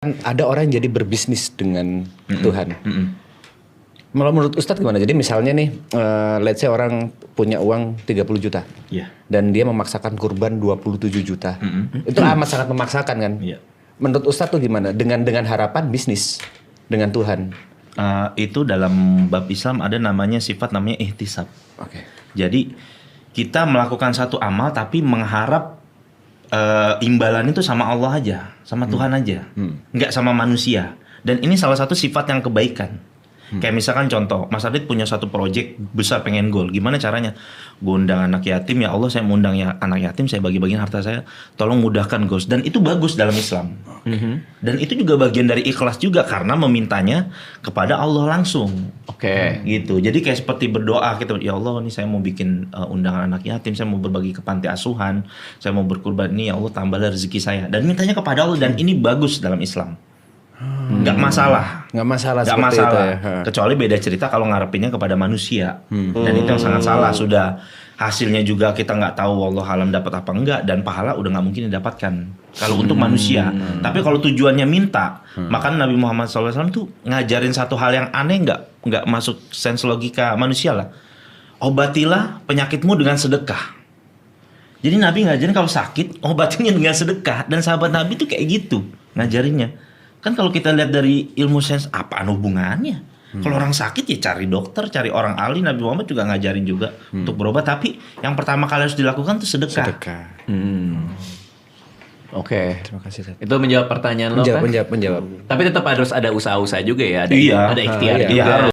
kan ada orang yang jadi berbisnis dengan Tuhan. Menurut Ustadz gimana? Jadi misalnya nih, let's say orang punya uang 30 juta. Iya. Dan dia memaksakan kurban 27 juta. Itu amat sangat memaksakan kan? Iya. Menurut Ustadz tuh gimana? Dengan harapan bisnis dengan Tuhan. Itu dalam bab Islam ada namanya sifat namanya ihtisab. Oke. Jadi kita melakukan satu amal tapi mengharap imbalan itu sama Allah aja, sama Tuhan aja, nggak sama manusia. Dan ini salah satu sifat yang kebaikan. Kayak misalkan contoh, Mas Adit punya satu proyek besar pengen goal. Gimana caranya? Gue undang anak yatim, ya Allah saya mau undang anak yatim, saya bagi-bagiin harta saya, tolong mudahkan goals. Dan itu bagus dalam Islam. Dan itu juga bagian dari ikhlas juga karena memintanya kepada Allah langsung. Oke. Gitu. Jadi kayak seperti berdoa kita, ya Allah ini saya mau bikin undangan anak yatim, saya mau berbagi ke panti asuhan, saya mau berkurban, ini ya Allah tambahlah rezeki saya. Dan mintanya kepada Allah, dan ini bagus dalam Islam. Nggak masalah. Nggak masalah Nggak seperti masalah. itu ya. Kecuali beda cerita kalau ngarepinnya kepada manusia. Dan itu yang sangat salah. Sudah hasilnya juga kita nggak tahu wallahu alam dapat apa enggak, dan pahala udah nggak mungkin didapatkan kalau untuk manusia. Tapi kalau tujuannya minta, maka Nabi Muhammad SAW tuh ngajarin satu hal yang aneh, nggak masuk sense logika manusia lah. Obatilah penyakitmu dengan sedekah. Jadi Nabi ngajarin kalau sakit obatinnya dengan sedekah, dan sahabat Nabi tuh kayak gitu ngajarinnya. Kan kalau kita lihat dari ilmu sains, apaan hubungannya? Kalau orang sakit ya cari dokter, cari orang ahli. Nabi Muhammad juga ngajarin juga untuk berobat. Tapi yang pertama kali harus dilakukan itu sedekah. Oke. Terima kasih. Itu menjawab pertanyaan lo kan? Menjawab. Tapi tetap harus ada usaha-usaha juga ya. Ada Iya. ada ikhtiar Iya, juga. harus.